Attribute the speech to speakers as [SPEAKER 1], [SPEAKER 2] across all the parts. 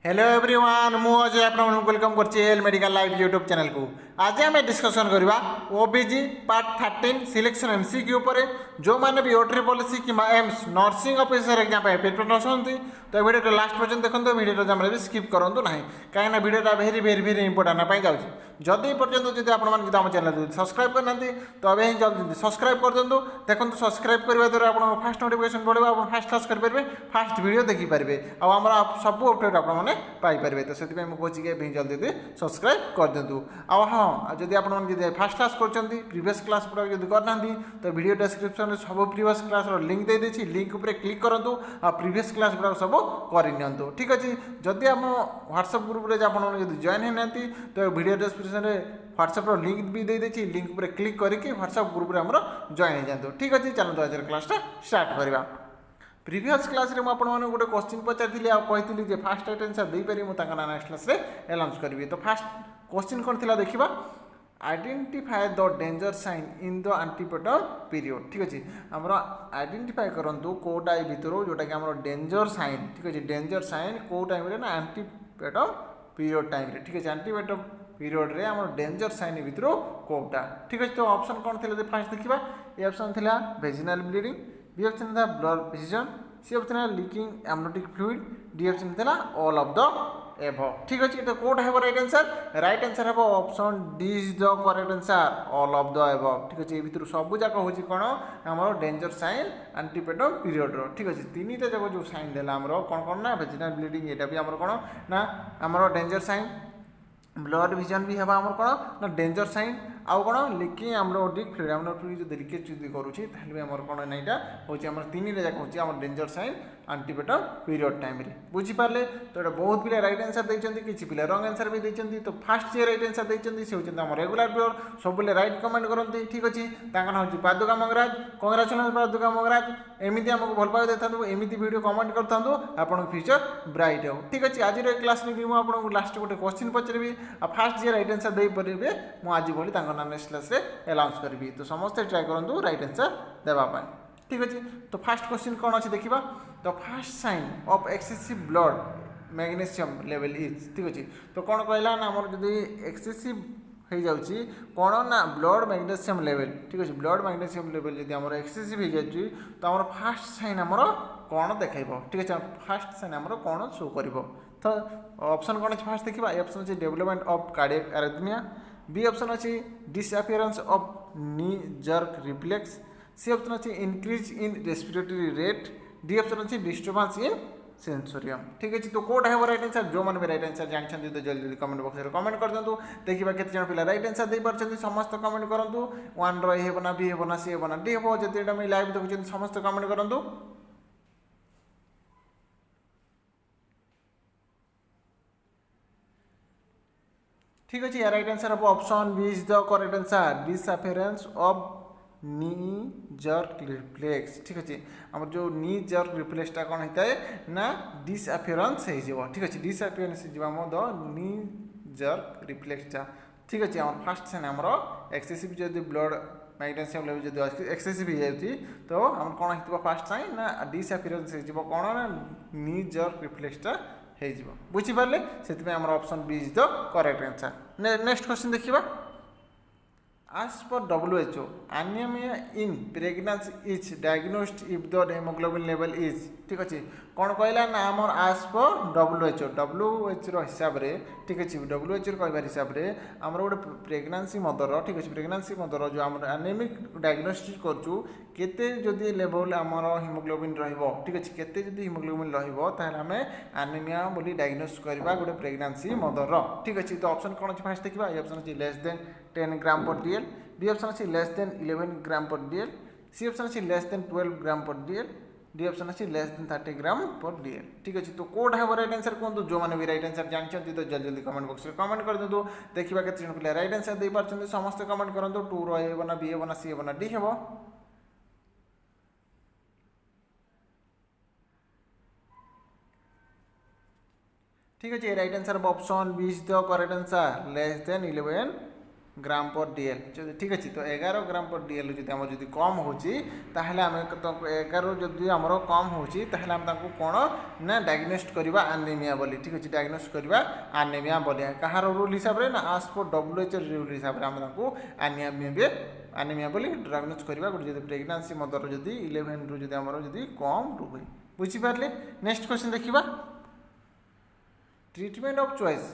[SPEAKER 1] Hello everyone मु अजय आपन welcome करछि L medical live YouTube channel को। आज आम डिस्कसन करवा ओबीजी पार्ट 13 सिलेक्शन एमसीक्यू ऊपर जो माने भी ओट्री पॉलिसी कि AIIMS nursing officer exam prepare होती तो वीडियो लास्ट पर्यटन देखो वीडियो जमारे भी स्किप करूँ ना कहीं वीडियोटा भेरी भेरी भेरी इंपोर्टाट पाई जाऊँगी जदि पर्यटन जब आप आम चैनल सब्सक्राइब करना तो अभी ही जल्दी सब्सक्राइब कर दिंतु देखो सब्सक्राइब करने द्वारा आप फास्ट नोटिफिकेशन पड़े आप फास्ट क्लास करेंगे फास्ट वीडियो देखिपारे आम सब अपडेट आपने पाइपर तो से कहे कि जल्दी सब्सक्राइब कर दिंतु आ हाँ जदि आप फास्ट क्लास कर प्रीवियस क्लास गुड़ा जब करना तो वीडियो डिस्क्रिप्शन में सब प्रीवियस क्लास लिंक दे देछि लिंक उपर क्लिक करूँ आ प्रीवियस क्लास गुड़ा सब कर ठीक अच्छे जदि आप व्हाट्सएप ग्रुप में आप जॉइन होना तो वीडियो डिस्क्रिप्शन में व्हाट्सएप लिंक भी दे देछि लिंक उपर क्लिक करके व्हाट्सएप ग्रुप में जॉइन हो जातु ठीक अच्छे चलते आज क्लासटा स्टार्ट करवा प्रीवियस क्लास रे आपको गोटे क्वेश्चन पचारि कही फास्ट राइट आंसर दे पारि मुझे नेक्स्ट क्लास रे अनाउंस करी तो फास्ट क्वेश्चन कौन थी देखा identify the danger sign in the antepartum period ठीक अच्छे आमर आइडेंटिफाई करूँ कौटा भितर जोटा कि आम डेंजर साइन ठीक अच्छे डेंजर साइन कौ टाइम ना एंटीपेटम पीरियड टाइम ठीक अच्छे एंटीपेटम पीरियड रे आम डेंजर साइन भितर कौटा ठीक अच्छे तो ऑप्शन कौन थी फास्ट देखा ये ऑप्शन थी वेजिनल ब्लीडिंग बी ऑप्शन था ब्लड विजन सी ऑप्शन है leaking amniotic fluid D option था ऑल ऑफ द एबव ठीक अच्छे तो कौटा है राइट आंसर है option D is the correct answer all of the above ठीक अच्छे ये सब जाक हूँ कौन आम डेंजर साइन एंटीपेटम पीरियड ठीक अच्छे तीन टा जाक जो साइन देला कौन कौन ना वेजिनल ब्लीडिंग यहाँ भी आम कौन ना आम डेंजर साइन ब्लड विजन भी है आम कौन ना डेंजर साइन आउ कौन लिकिंग एमनोटिक फ्लूइड एमनोटिक जो लिकेज जब करुँचे आम कौन ना यहाँ हूँ आम तीन जाक हूँ आम डेंजर साइन एंटीपेटम पीरियड टाइम बुझीपारे तो ये बहुत पिला राइट आंसर देते किसी पिला रंग आंसर भी देते तो फास्ट जे राइट आंसर देते से होती आम रेगुलर प्लेयर सब राइट कमेंट करते ठीक अच्छे हूँ पादुका मंगराज कंग्राचुलेसन पादुका मंगराज एमती आमको भल पाई था एमती वीडियो कमेंट करता आपन फ्यूचर ब्राइट हो ठीक अच्छे आज क्लास में मुझे लास्ट गोटे क्वेश्चन पचारि फास्ट जे राइट आंसर दे पारे मुझे भली नेक्स्ट क्लास अनाउंस करी तो समस्ते ट्राए करूँ राइट आंसर देवाई ठीक अच्छे तो फास्ट क्वेश्चन कौन अच्छे देखा the fast sign of excessive blood magnesium level is ठीक अच्छे तो कौन कहला ना आम जब एक्सेसिव हो जाऊँगी कौन ना ब्लड मैग्नेशियम लेवल ठीक अच्छे ब्लड मैग्नेशियम लेवल जब आम एक्सेसिव हो जाए तो आम फास्ट साइन आमर कौन देखेब ठीक अच्छे फास्ट साइन आमर कौन शो कर तो ऑप्शन कौन अच्छे फास्ट देखा ये ऑप्शन अच्छे development of cardiac arrhythmia B option अच्छे disappearance of knee jerk reflex C option अच्छे increase in respiratory rate D option अच्छे डिस्टर्बेंस इन सेंसोरियम ठीक अच्छे तो कौट है राइट आंसर जो मैंने भी राइट आंसर जानते तो जल्दी जल्दी कमेंट बॉक्स में कमेंट कर दिंतु देखा केते जन पिला राइट आंसर दे पारछन्ती समस्त कमेंट करंतु 1 रो हे बना बी हे बना सी हे बना डी हे जतेटा मैं लाइव देखुछन समस्त कमेंट करंतु ठीक अच्छे राइट आंसर हम option B is the correct answer disappearance of knee jerk reflex ठीक अच्छे आम जो नी जर्क रिफ्लेक्सटा कौन होता है ना डिसअपियरेंस हो ठीक अच्छे डिसअपियरेंस हो द नी जर्क रिफ्लेक्सटा ठीक अच्छे आम फास्ट साइन आम एक्सेसिव जब ब्लड मैग्नेशियम लेवल जब एक्सेसिव हो जाती तो आम कौन हो फास्ट साइन ना डिसअपियरेंस हो कौन ना नी जर्क रिफ्लेक्सटा हो बुझीपारे से आम option B is the correct answer next question देखा As per WHO, anemia in pregnancy is diagnosed if the hemoglobin level is ठीक अच्छे कौन कहला ना आम as per WHO हिसाब से ठीक अच्छे WHO कहबार हिसाब से आम गोटे प्रेगनेंसी मदर ठीक अच्छे प्रेगनेंसी मदर जो आम एनेमिक डायग्नोस्टिक करूँ केते जदि लेवल आमर हिमोग्लोबिन ठीक अच्छे केते जदि हिमोग्लोबिन आम एनीमिया बोली डायग्नोस करवा गोटे प्रेगनेंसी मदर ठीक अच्छे तो ऑप्शन कौन अच्छे फास्ट देखा ये ऑप्शन अच्छे लेस देन 10 ग्राम पर डीएल बी ऑप्शन अच्छे लेस देन 11 ग्राम पर डीएल सी ऑप्शन अच्छे लेस देन 12 ग्राम पर डीएल डी ऑप्शन अच्छे लेस देन 30 ग्राम पर डीएल ठीक अच्छे तो कौट है राइट आंसर कहूँ जो मैंने भी राइट आंसर जानते तो जल्दी जल्दी कमेंट बॉक्स में कमेंट कर दिंतु देखा केते जन पिला राइट आंसर दे पारछन्ती समस्त कमेंट करंतु 2 रो ए बना बी ए बना सी ए बना डी हेबो ठीक अच्छे right answer option B is the correct answer less than 11 gram पर डीएल ठीक अच्छे तो 11 ग्राम पर डीएल जब कम होमें 11 जदि आमर कम होमें कौन ना डायग्नोस्ट करवा आनेमिया बोली ठीक अच्छे डायग्नोस्ट करवा आनेमिया बोली कहार रूल हिसाब से ना आज पर WHO रूल हिसाब से आम आनेमिया बोली डायग्नोस्ट करवा गोटे जब प्रेगनेंसी मदर जदि 11 रु जदि आमर जदि कम रुहे बुझिपारे। नेक्स्ट क्वेश्चन देखा treatment of choice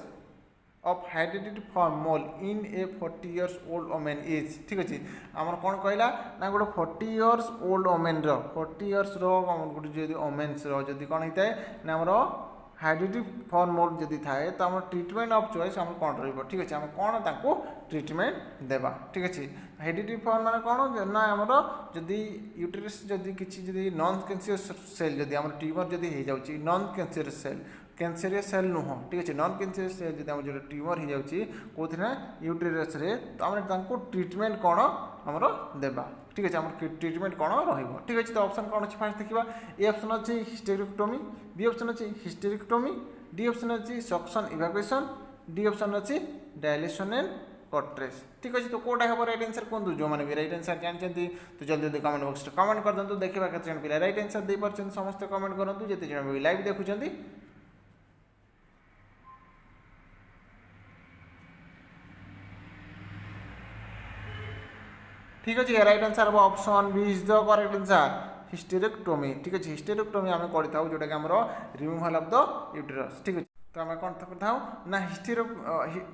[SPEAKER 1] of hereditary form mole in a 40 years old woman is ठीक अच्छे आमर कौन कहला ना गोटे 40 years old woman 40 years गोटे जो वोमेन्स जदि कौन होता है ना आमर हेरिडिटरी फॉर्म मोल जदि थाए तो आम ट्रीटमेंट ऑफ चॉइस आम कौन रही ठीक अच्छे आम कौन ताको ट्रीटमेंट देवा ठीक अच्छे हेरिडिटरी फॉर्म माने कौन ना आमर जदि यूटेरस जदि किसी नॉन कैंसरियस सेल जदि आम ट्यूमर जदि हो जाउची non cancerous cell cancerous cell नुह ठीक अच्छे नॉन कैंसरियस सेल जब जो ट्यूमर हो जाऊँगी कौन यूटेरस तो आम ट्रीटमेंट कौन आमर देवा ठीक अच्छे आम ट्रीटमेंट कौन ठीक अच्छे तो ऑप्शन कौन अच्छे फास्ट देखा ए ऑप्शन अच्छे हिस्टेरेक्टोमी बी ऑप्शन अच्छे हिस्टेरेक्टोमी डी ऑप्शन अच्छे सक्शन इवाकुएशन डी ऑप्शन अच्छे डायलेशन एंड कट्रेस ठीक अच्छे तो कौटा हम राइट आंसर कहूँ जो मैंने भी राइट आंसर जानते तो जल्दी जल्दी कमेंट बॉक्स कमेंट कर दिखाँ देखा केते जन पिला राइट आंसर दे पार्छन समस्त कमेंट करूँ जिते जन भी लाइव देखुं ठीक अच्छे राइट आंसर हम option B is the correct answer hysterectomy ठीक अच्छे हिस्टेरेक्टोमी आम करता जोटा कि आम रिमूवल ऑफ द यूटेरस ठीक अच्छे तो आम कौन करता ना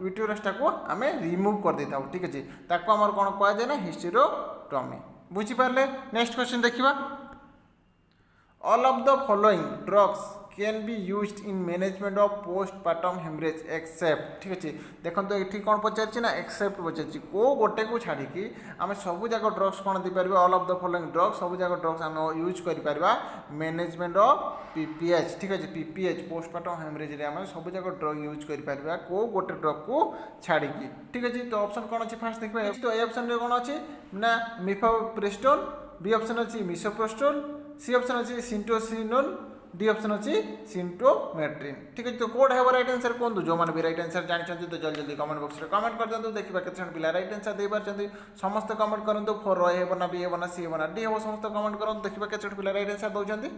[SPEAKER 1] यूटेरसटा को आम रिमूव कर देता ठीक अच्छे ताको आम कौन कहुए ना हिस्टेरेक्टोमी बुझिपारे। नेक्स्ट क्वेश्चन देखा all of the following drugs can be used in management of postpartum haemorrhage except ठीक अच्छे देखो तो ये कौन पचार ना एक्सेप्ट पचार को गोटे को छाड़ी आम सब जाक ड्रग्स कौन देपर all of the following drugs सब जाक ड्रग्स आम यूज कर मैनेजमेंट ऑफ पीपीएच ठीक अच्छे पीपीएच पोस्टपार्टम हेमरेज आम सब जाक ड्रग यूज कर को गोटे ड्रग को छाड़ी ठीक अच्छे तो ऑप्शन कौन अच्छे फास्ट देखा तो ए ऑप्शन कौन अच्छे ना मिफाप्रेस्टोल बी ऑप्शन अच्छे मिसोप्रोस्टोल सी ऑप्शन अच्छे सिंटोसिनोल डी ऑप्शन अच्छी सिंटोमेट्रिन ठीक है तो कौन है राइट आंसर कहूँ जो मैंने भी राइट आंसर जानते तो जल्दी जल्दी कमेंट बॉक्स में कमेंट कर दिखाँ देखा केते पिला राइट आंसर दे पार्छन्ति समस्त कमेंट करूँ फोर हे ना बी हे ना सी हे ना डी हे समस्त कमेंट करूँ देखा केते पिला राइट आंसर दौरान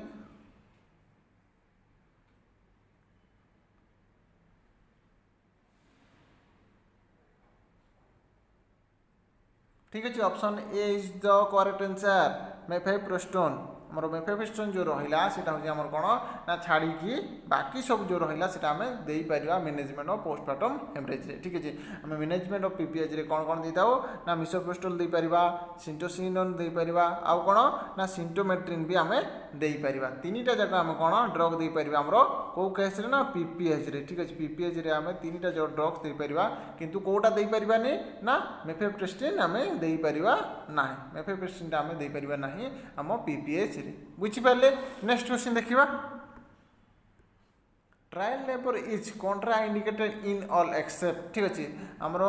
[SPEAKER 1] ठीक अच्छे option A is the correct answer mifepristone आमर मिफेप्रोस्टोन जो रहा हूँ आमर कौन ना छाड़ी बाकी सब जो रहा आम देपर मैनेजमेंट ऑफ पोस्टपार्टम हेमरेज ठीक अच्छे आम मैनेजमेंट ऑफ पीपीएच रे कौन कौन देता ना मिसोप्रोस्टोल देपर सिंटोसिनोन देपर आउ कौन ना सिंटोमेट्रिन भी आम देपर तीन टा जाक आम कौन ड्रग देपर आमर कौ केस ना पीपीएच रे ठीक अच्छे पीपीएच रे आम तीन टा जो ड्रग्स देपर किंतु कौटा देपर ना मिफेप्रोस्टोन आम देपर ना मिफेप्रोस्टोन आम देपर ना आम पीपीएच बुझिपारे। नेक्स्ट क्वेश्चन देखा trial labour is Contra indicated in all except ठीक अच्छे आमर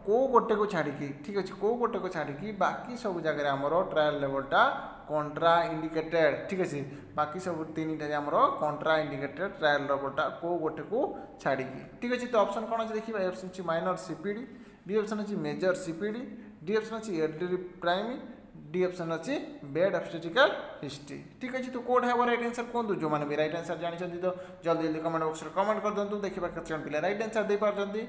[SPEAKER 1] को गोटे को छाड़ी ठीक अच्छे को गोटे को छाड़ी बाकी सब जगह आमर ट्रायल लेबरटा कॉन्ट्रा इंडिकेटेड ठीक अच्छे बाकी सब तीन आमर कॉन्ट्रा इंडिकेटेड ट्रायल लेबरटा को गोटे को छाड़ी ठीक अच्छे तो ऑप्शन कौन अच्छे देखिए ऑप्शन अच्छी माइनर सीपीडी बी ऑप्शन अच्छी मेजर सीपीडी डी ऑप्शन अच्छी एल्डरली प्राइमी डी ऑप्शन अच्छी बेड ऑब्स्टेट्रिकल हिस्ट्री ठीक अच्छे तो कौन है राइट आंसर कहूँ जो मैंने भी राइट आंसर जानते तो जल्दी जल्दी कमेंट बॉक्स में कमेंट कर दिखाँ देखा केते पिला राइट आंसर दे पार्छन्ति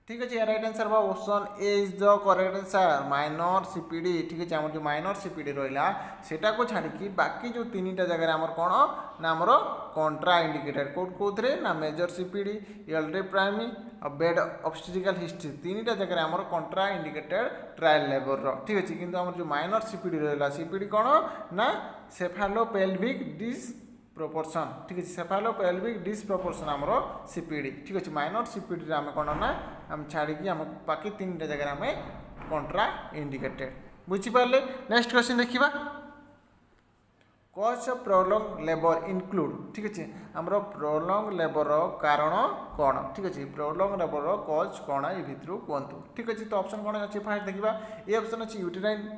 [SPEAKER 1] ठीक अच्छे राइट आंसर बा option A is the correct answer minor CPD ठीक अच्छे आम जो माइनर सीपीडी रहा सेटा को छाड़ी बाकी जो तीन टा जगह आमर कौन ना आमर कॉन्ट्रा इंडिकेटेड कौन ना मेजर सीपीडी एल्डरली प्राइमी और बेड ऑब्स्टेट्रिकल हिस्ट्री तीन टा जगह आमर कॉन्ट्रा इंडिकेटेड ट्रायल लेबर ठीक अच्छे किंतु आमर जो माइनर सीपीडी रहा सीपीडी कौन ना सेफालोपेल्विक डिस प्रोपोर्शन ठीक अच्छे सेफालोपेल्विक डिसप्रोपोर्शन आमर सीपीडी ठीक अच्छे माइनर सीपीडी आम कौन ना आम छाड़ी आम बाकी तीन टा जगह आम कॉन्ट्रा इंडिकेटेड बुझिपारे। नेक्स्ट क्वेश्चन देखा कज ऑफ प्रोलॉन्ग लेबर इनक्लूड ठीक अच्छे आमर प्रोलॉन्ग लेबर कारण कौन ठीक अच्छे प्रोलॉन्ग लेबर कज कौन ये भितर कहतु ठीक अच्छे तो ऑप्शन कौन अच्छे फास्ट देखा ए ऑप्शन अच्छे यूटेराइन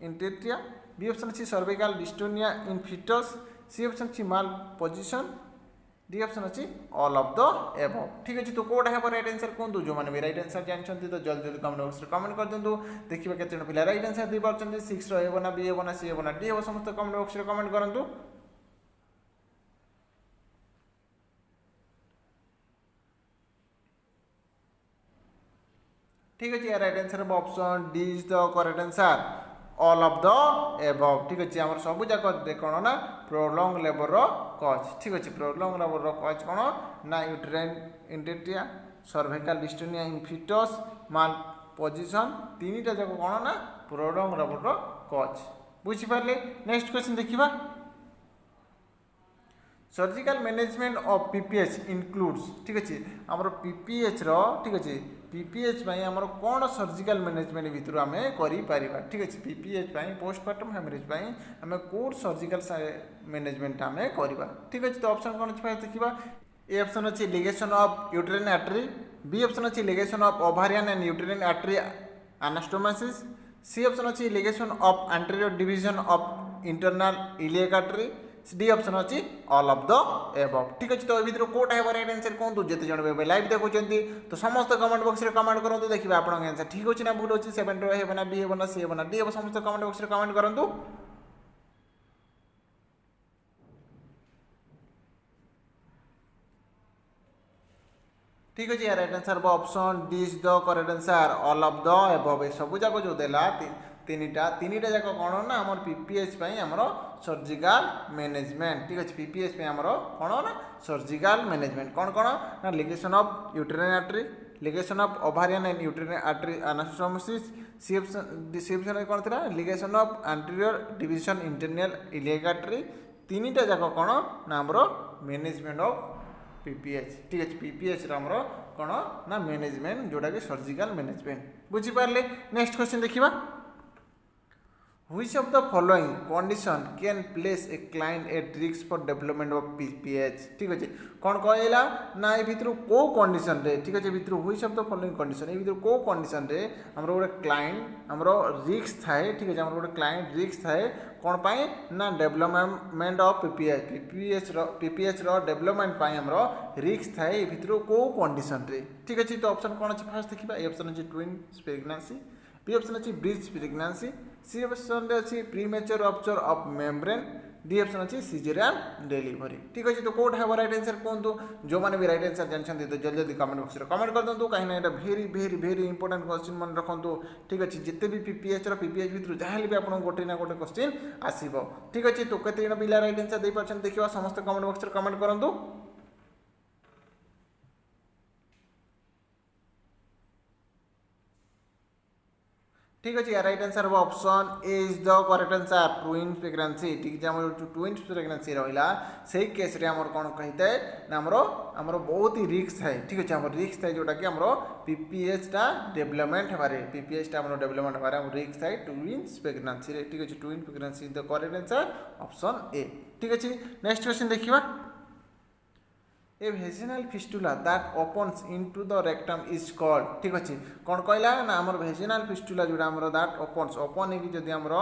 [SPEAKER 1] इंटेट्रिया बी ऑप्शन अच्छी सर्विकल डिस्टोनिया इन फिटस, सी ऑप्शन अच्छी माल पोजिशन, डी ऑप्शन अच्छी ऑल ऑफ द एबव। ठीक अच्छे तो कौटा है राइट आंसर कहतु जो मैंने भी राइट आंसर जानते तो जल्दी जल्दी कमेंट बॉक्स में कमेंट कर दिंतु। देखिए केते जन पिला राइट आंसर दे पारछन्ती 6 रो हेबो ना बी हेबो ना सी हेबो ना डी हेबो समस्त कमेंट बॉक्स में कमेंट करंतु। ठीक अच्छे राइट आंसर हम option D is the correct answer all of the above. ठीक अच्छे आम सब जाक कौन ना प्रोलॉन्ग लेबर कज। ठीक अच्छे प्रोलॉन्ग लेबर कज कौन ना यूट्राइन इंटेरिया, सर्वाइकल डिस्टोनिया इन फिटस, माल पोजिशन, तीन टा जाक कौन ना प्रोलॉन्ग लेबर कज। बुझिपारे। नेक्स्ट क्वेश्चन देखिबा। Surgical management of PPH includes. ठीक अच्छे आमर पीपीएच रो ठीक अच्छे पीपीएच आमर कौन सर्जिकल मैनेजमेंट भितर आम कर। ठीक अच्छे पीपीएच पोस्टमार्टम हेमरेज आम कौन सर्जिकल मैनेजमेंट आम करवा। ठीक अच्छे तो ऑप्शन कौन अच्छे देखा। ए ऑप्शन अच्छी ligation of uterine artery, B option अच्छी ligation of ovarian and uterine artery anastomosis, C option अच्छी ligation of anterior division of internal iliac artery, D option अच्छी ऑल ऑफ द एबव। ठीक अच्छे तो ये कौटा है right answer कहतु जिते जन लाइव देखुंत तो समस्त कमेंट बॉक्स में कमेंट करूँ। देखिए आप आंसर ठीक अच्छे ना भूल अच्छी 7 रो हेबो ना बी हेबो ना सी हेबो ना डी हेबो समस्त कमेंट बॉक्स में कमेंट करूँ। ठीक अच्छे right answer option D is the correct answer all of the above. सब जाक जो देला तीन टा जाक कौन ना आम पीपीएच आमर सर्जिकल मैनेजमेंट। ठीक अच्छे पीपीएच आमर कौन ना सर्जिकल मैनेजमेंट कौन कौन ना ligation of uterine artery, ligation of ovarian and uterine artery anastomosis, C option कौन था ligation of anterior division internal iliac artery, तीन टा जाक कौन ना आमर मैनेजमेंट ऑफ पीपीएच। ठीक अच्छे पीपीएच आमर कौन ना मैनेजमेंट जोटा कि सर्जिकल मैनेजमेंट। बुझिपारे। नेक्स्ट क्वेश्चन देखिबा। Which of the following condition can place a client at risk for development of PPH? ठीक अच्छे कौन कहला ना ये भितर को कंडीशन रे। ठीक अच्छे भितर which of the following condition ये भितर को कंडीशन रे हमरो गोटे क्लाइंट हमरो रिस्क थाए। ठीक अच्छे हमरो गोटे क्लाइंट रिस्क थाए कौन पाए ना डेवलपमेंट ऑफ पीपीएच रो डेवलपमेंट पाए हमरो रिस्क थाए ये भितर को कंडीशन रे। ठीक अच्छे तो ऑप्शन कौन अच्छे फास्ट देखिबा। ए ऑप्शन अच्छे ट्विन्स प्रेगनेंसी, बी ऑप्शन अच्छी ब्रिज प्रेगनेंसी, सी ऑप्शन अच्छी premature rupture of membrane, D option अच्छी सीजरियन डिलीवरी। ठीक अच्छे तो कौट है राइट आंसर कहतु जो मैंने भी राइट आंसर जानते तो जल्दी जल्दी कमेंट बॉक्स में कमेंट कर दिंतु कहीं यहाँ भेरी भेरी भेरी इंपोर्टेंट क्वेश्चन मन रखु। ठीक अच्छे जिते भी पीपीएच भितर जहाँ भी आप गोटे ना गोटे क्वेश्चन आसब। ठीक अच्छे तो केते जन पिला राइट आंसर दे पारछन देखिबा समस्त कमेंट बॉक्स में कमेंट करंतु। ठीक अच्छे right answer option A is the correct answer twin pregnancy. ठीक है आम ट्विन प्रेगनेंसी रहा से केस कौन कही ना आमर बहुत ही रिस्क थाए। ठीक अच्छे आम रिस्क थाए जोटा कि आम पीपीएच टा डेवलपमेंट हमारे पीपीएच टा डेवलपमेंट हमारे रिस्क थाए ट्विन प्रेगनेंसी। ठीक अच्छे twin pregnancy the correct answer option A. ठीक अच्छे नेक्स्ट क्वेश्चन देखिबा। A vaginal fistula that opens into the rectum is called. ठीक अच्छे कौन कहला ना आमर वेजिनल फिस्टुला जोड़ा आमर दैट ओपन्स ओपन होगी जदि आमर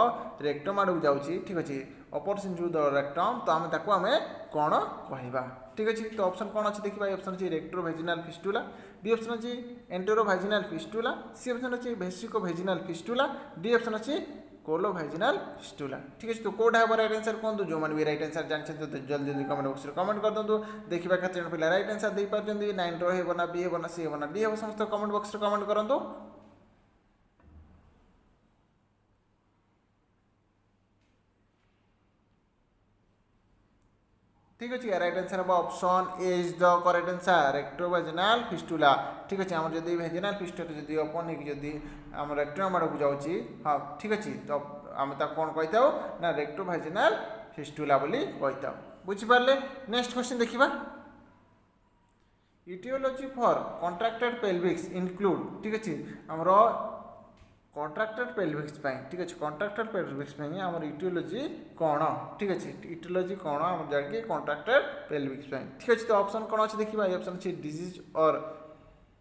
[SPEAKER 1] रेक्टम आड़क जाऊँगी। ठीक अच्छे ओपन्स इनटू द रेक्टम तो आम ताको आम कौन कहवा। ठीक अच्छे तो ऑप्शन कौन अच्छे देखिए। ऑप्शन अच्छे recto vaginal fistula, B option अच्छे entero vaginal fistula, C option अच्छे vesico vaginal fistula, D option अच्छे कोलो वेजिनल फिस्टुला। ठीक है तो कौट है राइट आंसर कहतु जो मैंने भी राइट आंसर जानते तो जल्दी जल्दी कमेंट बॉक्स में कमेंट कर दिंतु। देखिए केते जन पिला राइट आंसर दे पारछन्ती 9 रो हेबो ना बी हेबो ना सी हेबो ना डी हेबो समस्त कमेंट बॉक्स में कमेंट करंतु। ठीक अच्छे राइट आंसर हम option A is the correct answer recto vaginal fistula. ठीक अच्छे आम जब वेजिनल फिस्टुला जब ओपन होगी आम रेक्टम आड़क जाऊँगी हाँ ठीक अच्छे तो आम कौन कही था ना रेक्टो वेजिनल फिस्टुला बोली कही था। बुझिपारे। नेक्स्ट क्वेश्चन देखिबा। Aetiology for contracted pelvis include. ठीक अच्छे आमर कॉन्ट्रैक्टेड पेल्विक्स। ठीक अच्छे कॉन्ट्रैक्टेड पेल्विक्स आमर इटियोलॉजी कौन। ठीक अच्छे इटियोलॉजी कौन आम जाके कॉन्ट्रैक्टेड पेल्विक्स। ठीक अच्छे तो ऑप्शन कौन अच्छे देखिए। ऑप्शन अच्छे डिजीज और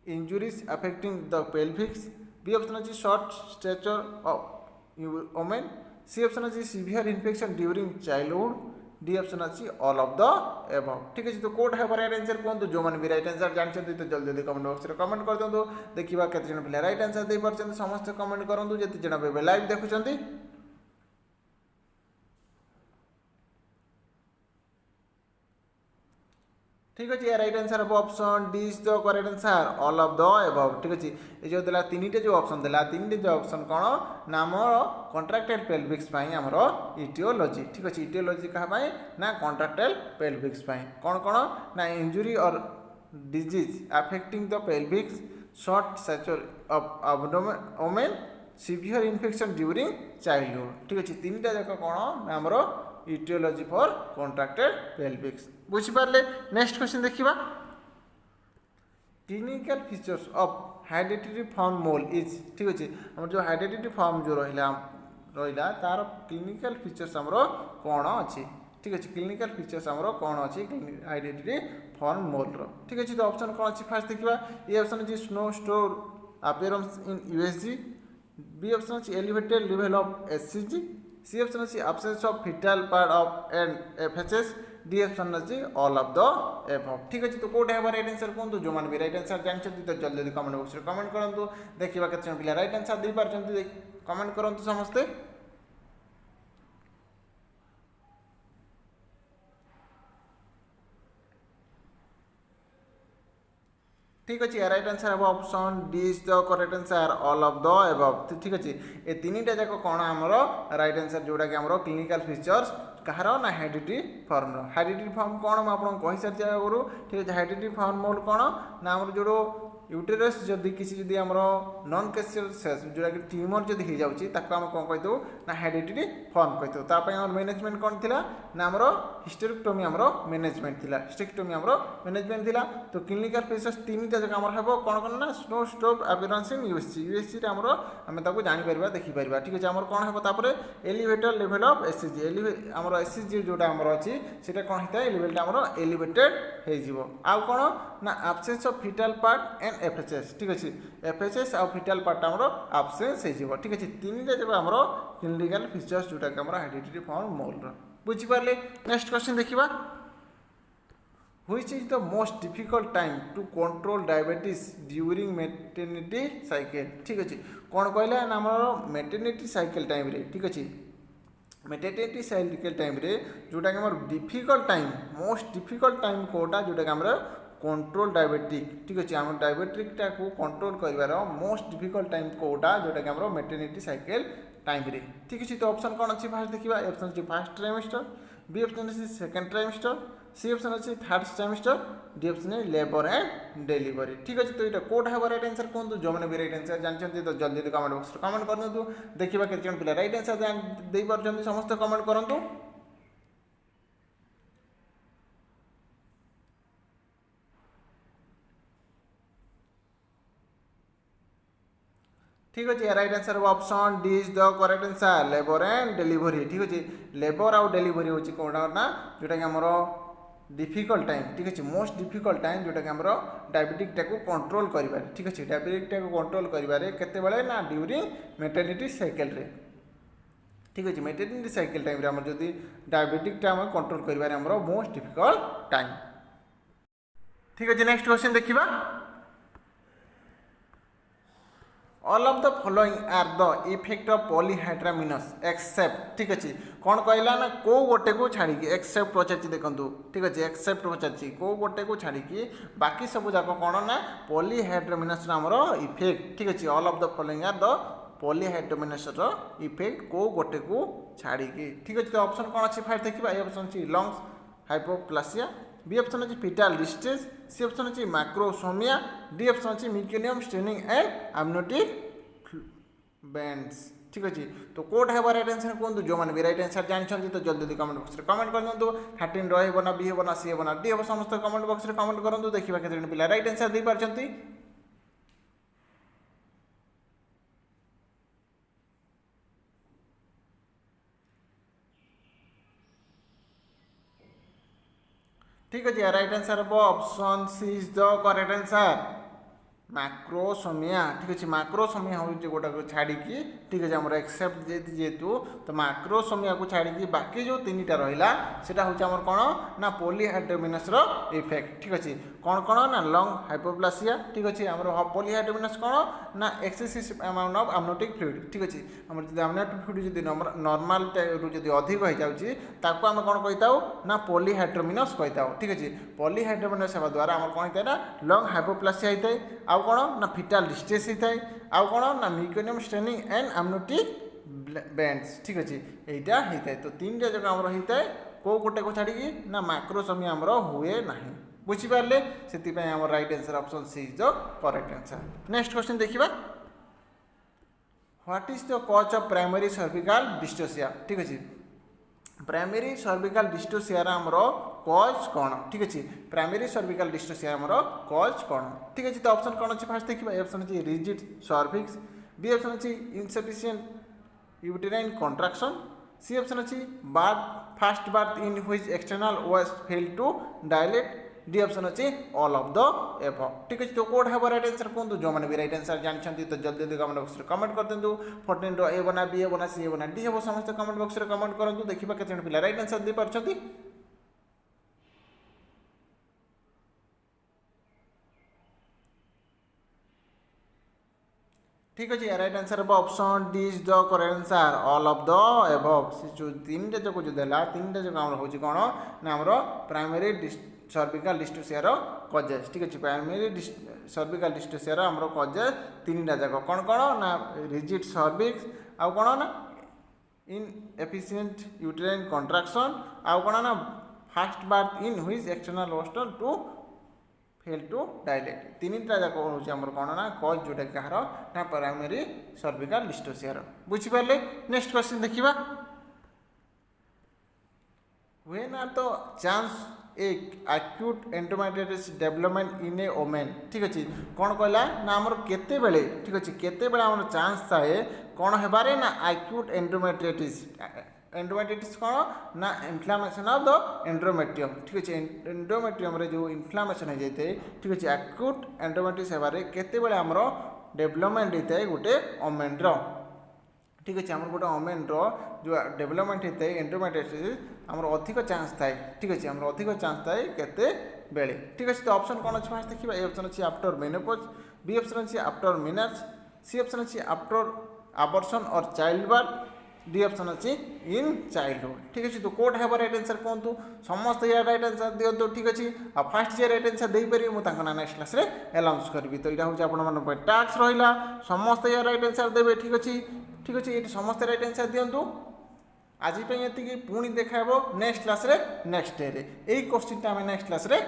[SPEAKER 1] injuries affecting the pelvis, B option अच्छे short stature of women, C option अच्छी severe infection during childhood D option अच्छी ऑल ऑफ द एबव ठीक है। तो कोड है राइट आंसर कहतु जो मैंने भी राइट आंसर जानते तो जल्दी जल्दी कमेंट बॉक्स में कमेंट कर दिखाँ देखा केते जन पिला राइट आंसर दे पार्छन समस्त कमेंट करूँ जिते जन भी लाइव देखुं। ठीक अच्छे राइट आंसर हम option D is the correct answer all of the above ठीक अच्छे। ये जो देला तीन जो ऑप्शन देला तीन जो ऑप्शन कौन ना आम कॉन्ट्रैक्टेड पेल्विक्स आमर इटियोलॉजी ठीक अच्छे। इटियोलॉजी क्या ना कॉन्ट्रैक्टेड पेल्विक्स कौन कौन ना इंजुरी और disease affecting the pelvis short stature of abdomen severe infection during childhood ठीक अच्छे। तीन जाक कौन ना आमर इटियोलॉजी फॉर कॉन्ट्रैक्टेड पेल्विक्स बुझिपारे। नेक्स्ट क्वेश्चन देखिबा clinical features of hereditary form mole is ठीक अच्छे। हम जो हेरिडिटरी फॉर्म जो रहा तार क्लिनिकल फीचर्स आमर कौन अच्छी ठीक अच्छे। क्लिनिकल फीचर्स आमर कौन अच्छी हेरिडिटरी फॉर्म मोल ठीक अच्छे। तो ऑप्शन कौन अच्छी फास्ट देखिबा ए ऑप्शन अच्छी snow storm appearance in USG B option अच्छी elevated level of HCG C option अच्छी absence of foetal part of and FHS D option अच्छी ऑल ऑफ द एबव ठीक अच्छे। तो कोड है राइट आंसर कहतु जो मैंने भी राइट आंसर जानते तो जल्दी जल्दी कमेंट बॉक्स में कमेंट करूँ देखा केते पिला राइट आंसर दे पार्छन कमेंट करूँ समस्ते। ठीक अच्छे राइट आंसर हम option D is the correct answer all of the above ठीक अच्छे। ये तीन टा जाक कौन आमर राइट आंसर जोटा कि आमर क्लिनिकल फीचर्स कहार ना हेरिडिटरी फॉर्म हेरिडिटरी फॉर्म कौन मुझे कही सारी आगु ठीक है। हेरिडिटरी फॉर्म मोल कौन ना आमर जो यूटेरस जदि किसी जदि आमर नॉन कैंसर सेल्स जोटा कि ट्यूमर जदि हो जाऊँगी आम कौन कहीदेव ना हेरिडिटरी फॉर्म कहीदेव तापाई आम मैनेजमेंट कौन थी ना आमर हिस्टेरेक्टोमी आमर मैनेजमेंट थी हिस्टेरेक्टोमी आमर मैनेजमेंट थी। तो क्लिनिकल फीचर्स तीन टा जगह आमर हम कौन कौन ना snow stove appearance in USG आमर आम जापर देखिपर ठीक अच्छे। आमर कौन हम एलिवेटेड लेवल ऑफ एससीजी आमर एससीजी जोटा आमर अच्छी से कौन होता है लेवल आमर एलिवेटेड हो आउ कौन ना absence of foetal part and FHS ठीक अच्छे। एफएचएस आ फिटल पार्ट आमर absence हो ठीक अच्छे। तीन टा जब आमर क्लिनिकल फीचर्स जोटा कि आमर हेरिडिटरी फॉर्म मोल बुझिपारे। नेक्स्ट क्वेश्चन देखिबा which is the most difficult time to control diabetes during maternity cycle ठीक अच्छे। कौन कहला ना आमर मैटरनिटी साइकिल टाइम रे ठीक अच्छे। मैटरनिटी साइकिल टाइम रे जोटा कि आमर difficult time most difficult time कोटा जोटा कि आमर कंट्रोल डायबिटिक ठीक अच्छे। आम डायबिटिकटा को कंट्रोल कर मोस्ट डिफिकल्ट टाइम कोटा जोटा कि आमर मैटरनिटी साइकिल टाइम रे ठीक अच्छे। तो ऑप्शन कौन अच्छी फास्ट देखिए ऑप्शन अच्छी फर्स्ट ट्राइमेस्टर बी ऑप्शन अच्छी सेकेंड ट्राइमेस्टर सी ऑप्शन अच्छी third trimester D option labour and delivery ठीक अच्छे। तो ये कोड है राइट आंसर कहतु जो मैंने भी राइट आंसर जानते तो जल्दी जल्दी कमेंट बॉक्स में कमेंट कर दिखाँ देखा केते जन पिला राइट आंसर दे पार्छन समस्त कमेंट करूँ। ठीक अच्छे right answer option D is the correct answer labour and delivery ठीक अच्छे। लेबर आउ डिलीवरी हूँ कौन ना जोटा कि आमर डिफिकल्ट टाइम ठीक अच्छे मोस्ट डिफिकल्ट टाइम जोटा कि आमर डायबिटिकटा को कंट्रोल करें ठीक अच्छे। डायबिटिकटा को कंट्रोल करें केते ना ड्यूरिंग मैटरनिटी साइकिल रे ठीक अच्छे। मैटरनिटी साइकिल टाइम आम जदि डायबिटिकटा आम कंट्रोल करें आमर मोस्ट डिफिकल्ट टाइम ठीक अच्छे। नेक्स्ट क्वेश्चन देखिबा all of the following are the effect of polyhydramnios except ठीक अच्छे। कौन कहला ना को गोटे को छाड़ी एक्सेप्ट पचार देखो ठीक अच्छे एक्सेप्ट पचार को गोटे को छाड़ी बाकी सब जाक कौन ना पॉलीहाइड्रामिनस आमर इफेक्ट ठीक अच्छे। All of the following are the polyhydramnios effect को गोटे को छाड़ी ठीक अच्छे। तो ऑप्शन कौन अच्छी फाइट देखिए ये ऑप्शन अच्छी लंग्स हाइपोप्लासिया बी ऑप्शन अच्छी फिटाल डिस्ट्रेस सी ऑप्शन अच्छी मैक्रोसोमिया डी ऑप्शन अच्छी मिकेनियम स्ट्रेनिंग एंड एमनोटिक बैंड्स ठीक अच्छे। तो कोड है राइट आंसर कहतु जो मैंने भी राइट आंसर जानते तो जल्दी जल्दी कमेंट बॉक्स में कमेंट कर दिखाँ 13 रहा ना बी हे ना सी हे ना डी हे समस्त कमेंट बॉक्स में कमेंट करूँ देखा केते पिला राइट आंसर दे पार्छंती। ठीक अच्छे राइट आंसर हम option C is the correct answer macrosomia ठीक अच्छे मैक्रोसोमिया हूँ गोटा को छाड़ी ठीक अच्छे आम एक्सेप्ट जेहेतु तो मैक्रोसोमिया को छाड़ी बाकी जो 3टा रहा सेटा हूँ आम कौन ना पॉलीहाइड्रोमिनस इफेक्ट ठीक अच्छे कौन कौन ना लंग हाइपोप्लासिया ठीक अच्छे आम पॉलीहाइड्रोमिनस कौन ना excessive amount of amniotic fluid ठीक अच्छे आम जो amniotic fluid जो नॉर्मल जो अधिक हो जाऊँगी ताको आम कौन कही ना पॉलीहाइड्रोमिनस कही ठीक अच्छे पॉलीहाइड्रोमिनस होगा द्वारा आम कौन होता है ना लंग हाइपोप्लासिया होता है आउ कौन ना फिटाल डिस्ट्रेस होता है आउ कौन ना मेक्योनियम स्ट्रेनिंग एंड amniotic बैंड्स ठीक अच्छे यहाँ होता है तो 3टा जगह आमर होता है कौ गोटे को छाड़ी ना मैक्रोसोमिया आमर हुए ना बुझिपारे से आम right answer option C is the correct answer. Next question देखिबा what is the cause of primary cervical dystocia ठीक अच्छे प्राइमरी सर्विकल डिस्टोसिया आमर कॉज कौन ठीक अच्छे प्राइमरी सर्विकल डिस्टोसिया आमर कॉज कौन ठीक अच्छे तो ऑप्शन कौन अच्छे फास्ट देखिए ऑप्शन अच्छे रिजिड सर्विक्स बी ऑप्शन अच्छे insufficient uterine contraction C option अच्छे first birth in which external was fail to dilate D option अच्छे ऑल ऑफ द एबव ठीक अच्छे तो कोड है राइट आंसर कहूँ जो मैंने भी राइट आंसर जानते तो जल्दी जल्दी कमेंट बॉक्स में कमेंट कर दिंतु 14 रो ए बना बी ए बना सी ए बना डी हे समस्त कमेंट बॉक्स में कमेंट करूँ देखा केते पिला राइट आंसर दे पारछंती ठीक अच्छे राइट आंसर हम option D is the correct answer all of the above जो 3टा जगह जो देला 3टा जगह आम हूँ कौन ना आमर प्राइमरी सर्विकल डिस्टोसियार कजेस ठीक अच्छे प्राइमरी सर्विकल डिस्टोसियार आमर कजेस 3टा जगह कौन कौन ना रिजिड सर्विक्स आउ कौन ना इनएफिशिएंट यूटेराइन कॉन्ट्रैक्शन आउ कौन ना first birth in which external was to fail to dilate 3टा जाक हूँ आम कौन ना कज जोटा कहार ना प्राइमरी सर्विकल डिस्टोसियार बुझिपारे। नेक्स्ट क्वेश्चन देखिबा when are the chance a acute endometriosis development in a women ठीक अच्छे कौन कहला ना आमर केते बेले ठीक अच्छे केते बेले आमर चांस थाए कौन हेबारे ना एक्यूट एंडोमेट्रियोसिस एंडोमेट्रियोसिस कौन ना इन्फ्लामेशन ऑफ द एंडोमेट्रियम ठीक अच्छे एंडोमेट्रियम रे जो इन्फ्लामेशन हो जाए ठीक अच्छे एक्यूट एंडोमेट्रियोसिस हेबारे केते बेले आमर डेवलपमेंट होता है गोटे वोमेन ठीक अच्छे आम गोटे वोमेन जो डेवलपमेंट होता है एंडोमेट्रियोसिस आमर अधिक चांस थाए ठीक अच्छे आमर अधिक चांस थाए केते बेले ठीक अच्छे तो ऑप्शन कौन अच्छे फास्ट देखिए ए ऑप्शन अच्छे आफ्टर मेनोपॉज बी ऑप्शन अच्छे आफ्टर मिनर्स सी ऑप्शन अच्छे आफ्टर अबॉर्शन और चाइल्ड बर्थ डी ऑप्शन अच्छे इन चाइल्डहुड ठीक अच्छे तो कोड है राइट आंसर कहतु समस्त या राइट आंसर दिंतु ठीक अच्छे आ फास्ट जे राइट आंसर दे पारि मुझे नेक्स्ट क्लास रे अनाउंस करी तो यहाँ हूँ आप टास्क रहा समस्त या राइट आंसर देवे ठीक अच्छे ये समस्त राइट आंसर दिंतु आज ये पुणी देखा नेक्स्ट क्लास रे नेक्स्ट डे रे यही क्वेश्चन आम नेक्स्ट क्लास रे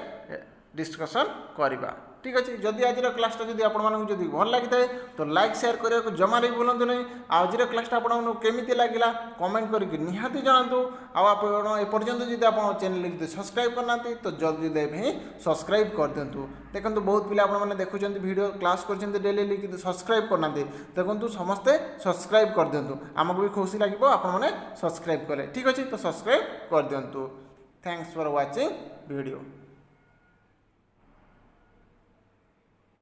[SPEAKER 1] डिस्कसन करवा ठीक अच्छे जदि आज क्लासटा जब आपको भल लगी था तो लाइक शेयर करने को जमा भी भूलु नहीं आज क्लासटा आपको केमी लगे कमेंट करके निहाती जनातु आपर्यंत जब आप चैनल जो सब्सक्राइब करना तो जल्दी ही सब्सक्राइब कर दिंतु देखो बहुत पिला आपने देखुं वीडियो क्लास कर डेली कि सब्सक्राइब करना देखो समस्ते सब्सक्राइब कर दिंतु आमको भी खुशी लगे आपने सब्सक्राइब कले ठीक अच्छे तो सब्सक्राइब कर दिंतु थैंक्स फॉर वाचिंग वीडियो।